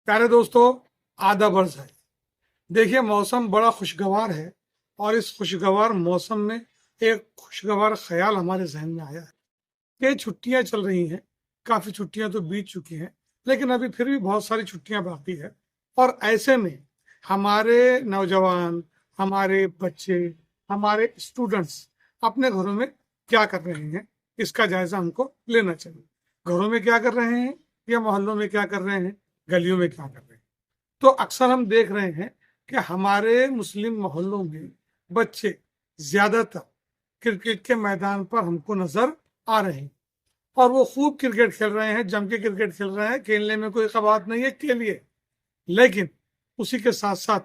प्यारे दोस्तों, आदाब अर्ज़ है। देखिए, मौसम बड़ा खुशगवार है और इस खुशगवार मौसम में एक खुशगवार ख्याल हमारे जहन में आया है कि छुट्टियां चल रही हैं। काफ़ी छुट्टियां तो बीत चुकी हैं, लेकिन अभी फिर भी बहुत सारी छुट्टियां बाकी है। और ऐसे में हमारे नौजवान, हमारे बच्चे, हमारे स्टूडेंट्स अपने घरों में क्या कर रहे हैं, इसका जायजा हमको लेना चाहिए। घरों में क्या कर रहे हैं या मोहल्लों में क्या कर रहे हैं, गलियों में क्या कर रहे हैं। तो अक्सर हम देख रहे हैं कि हमारे मुस्लिम मोहल्लों में बच्चे ज्यादातर क्रिकेट के मैदान पर हमको नजर आ रहे हैं और वो खूब क्रिकेट खेल रहे हैं, जम के क्रिकेट खेल रहे हैं। खेलने में कोई बात नहीं है के लिए, लेकिन उसी के साथ साथ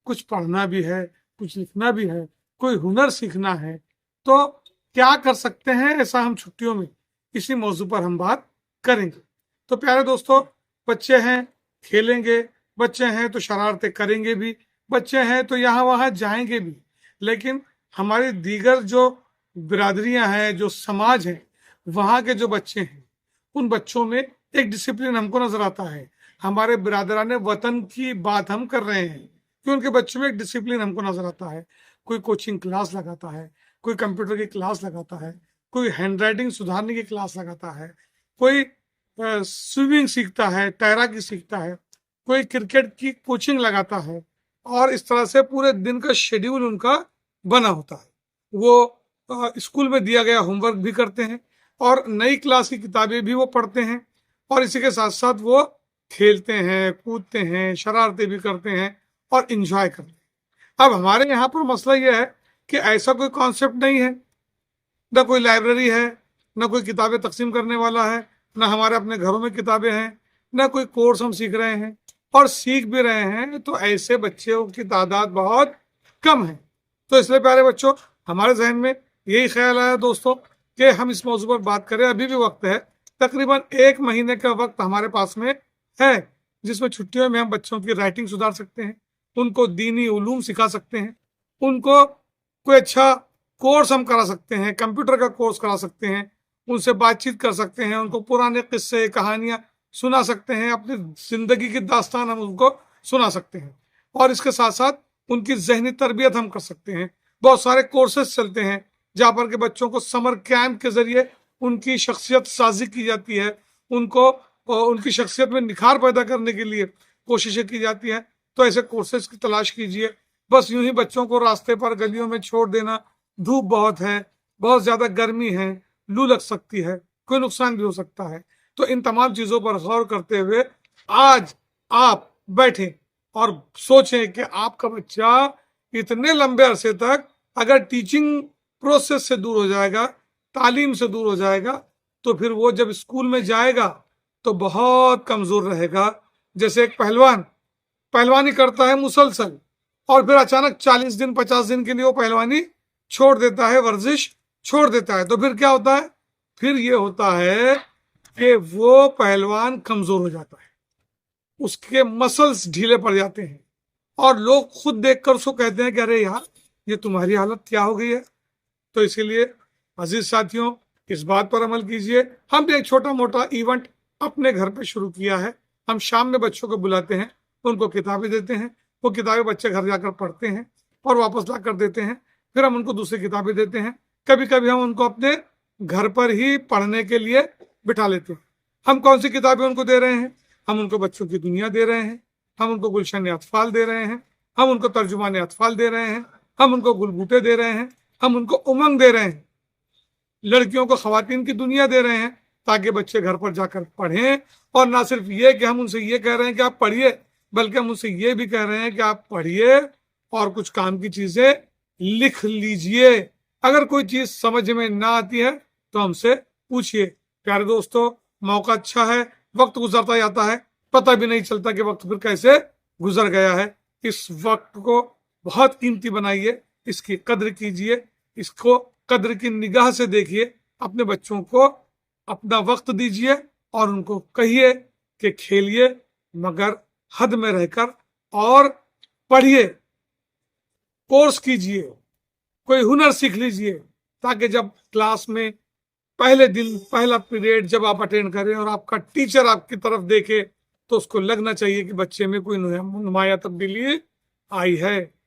कुछ पढ़ना भी है, कुछ लिखना भी है, कोई हुनर सीखना है। तो क्या कर सकते हैं, ऐसा हम छुट्टियों में इसी मौजू पर हम बात करेंगे। तो प्यारे दोस्तों, बच्चे हैं खेलेंगे, बच्चे हैं तो शरारतें करेंगे भी, बच्चे हैं तो यहाँ वहाँ जाएंगे भी, लेकिन हमारी दीगर जो बिरादरियां हैं, जो समाज है, वहाँ के जो बच्चे हैं, उन बच्चों में एक डिसिप्लिन हमको नजर आता है। हमारे बिरादरान वतन की बात हम कर रहे हैं कि उनके बच्चों में एक डिसिप्लिन हमको नजर आता है। कोई कोचिंग क्लास लगाता है, कोई कंप्यूटर की क्लास लगाता है, कोई हैंड राइटिंग सुधारने की क्लास लगाता है, कोई स्विमिंग सीखता है, तैराकी सीखता है, कोई क्रिकेट की कोचिंग लगाता है। और इस तरह से पूरे दिन का शेड्यूल उनका बना होता है। वो स्कूल में दिया गया होमवर्क भी करते हैं और नई क्लास की किताबें भी वो पढ़ते हैं, और इसी के साथ साथ वो खेलते हैं, कूदते हैं, शरारतें भी करते हैं और इंजॉय करते हैं। अब हमारे यहाँ पर मसला यह है कि ऐसा कोई कॉन्सेप्ट नहीं है, न कोई लाइब्रेरी है, न कोई किताबें तकसीम करने वाला है, न हमारे अपने घरों में किताबें हैं, न कोई कोर्स हम सीख रहे हैं, और सीख भी रहे हैं तो ऐसे बच्चों की तादाद बहुत कम है। तो इसलिए प्यारे बच्चों, हमारे जहन में यही ख्याल आया दोस्तों कि हम इस मौजू पर बात करें। अभी भी वक्त है, तकरीबन 1 महीने का वक्त हमारे पास में है, जिसमें छुट्टियों में हम बच्चों की राइटिंग सुधार सकते हैं, उनको दीनी उलूम सिखा सकते हैं, उनको कोई अच्छा कोर्स हम करा सकते हैं, कंप्यूटर का कोर्स करा सकते हैं, उनसे बातचीत कर सकते हैं, उनको पुराने किस्से कहानियां सुना सकते हैं, अपनी जिंदगी की दास्तान हम उनको सुना सकते हैं, और इसके साथ साथ उनकी जहनी तरबियत हम कर सकते हैं। बहुत सारे कोर्सेज चलते हैं जहाँ पर के बच्चों को समर कैंप के जरिए उनकी शख्सियत साजी की जाती है, उनको उनकी शख्सियत में निखार पैदा करने के लिए कोशिशें की जाती हैं। तो ऐसे कोर्सेज की तलाश कीजिए। बस यूं ही बच्चों को रास्ते पर गलियों में छोड़ देना, धूप बहुत है, बहुत ज्यादा गर्मी है, लू लग सकती है, कोई नुकसान भी हो सकता है, तो इन तमाम चीजों पर गौर करते हुए आज आप बैठें और सोचें कि आपका बच्चा इतने लंबे अरसे तक अगर टीचिंग प्रोसेस से दूर हो जाएगा, तालीम से दूर हो जाएगा, तो फिर वो जब स्कूल में जाएगा तो बहुत कमजोर रहेगा। जैसे एक पहलवान पहलवानी करता है मुसलसल, और फिर अचानक 40 दिन 50 दिन के लिए वो पहलवानी छोड़ देता है, वर्जिश छोड़ देता है, तो फिर क्या होता है? फिर ये होता है कि वो पहलवान कमजोर हो जाता है, उसके मसल्स ढीले पड़ जाते हैं, और लोग खुद देखकर उसको कहते हैं कि अरे यार, ये तुम्हारी हालत क्या हो गई है। तो इसीलिए अजीज साथियों, इस बात पर अमल कीजिए। हमने एक छोटा मोटा इवेंट अपने घर पे शुरू किया है। हम शाम में बच्चों को बुलाते हैं, उनको किताबें देते हैं, वो किताबें बच्चे घर जाकर पढ़ते हैं और वापस ला कर देते हैं। फिर हम उनको दूसरी किताबें देते हैं। कभी कभी हम उनको अपने घर पर ही पढ़ने के लिए बिठा लेते हैं। हम कौन सी किताबें उनको दे रहे हैं? हम उनको बच्चों की दुनिया दे रहे हैं, हम उनको गुलशन अतफाल दे रहे हैं, हम उनको तर्जुमान अतफाल दे रहे हैं, हम उनको गुलबूटे दे रहे हैं, हम उनको उमंग दे रहे हैं, लड़कियों को खवातीन की दुनिया दे रहे हैं, ताकि बच्चे घर पर जाकर पढ़ें। और ना सिर्फ ये कि हम उनसे ये कह रहे हैं कि आप पढ़िए, बल्कि हम उनसे ये भी कह रहे हैं कि आप पढ़िए और कुछ काम की चीजें लिख लीजिए। अगर कोई चीज समझ में ना आती है तो हमसे पूछिए। प्यारे दोस्तों, मौका अच्छा है, वक्त गुजरता जाता है, पता भी नहीं चलता कि वक्त फिर कैसे गुजर गया है। इस वक्त को बहुत कीमती बनाइए, इसकी कद्र कीजिए, इसको कद्र की निगाह से देखिए, अपने बच्चों को अपना वक्त दीजिए और उनको कहिए कि खेलिए मगर हद में रहकर, और पढ़िए, कोर्स कीजिए, कोई हुनर सीख लीजिए, ताकि जब क्लास में पहले दिन पहला पीरियड जब आप अटेंड करें और आपका टीचर आपकी तरफ देखे تو اس کو لگنا چاہیے کہ بچے میں کوئی نمایاں تبدیلی آئی ہے۔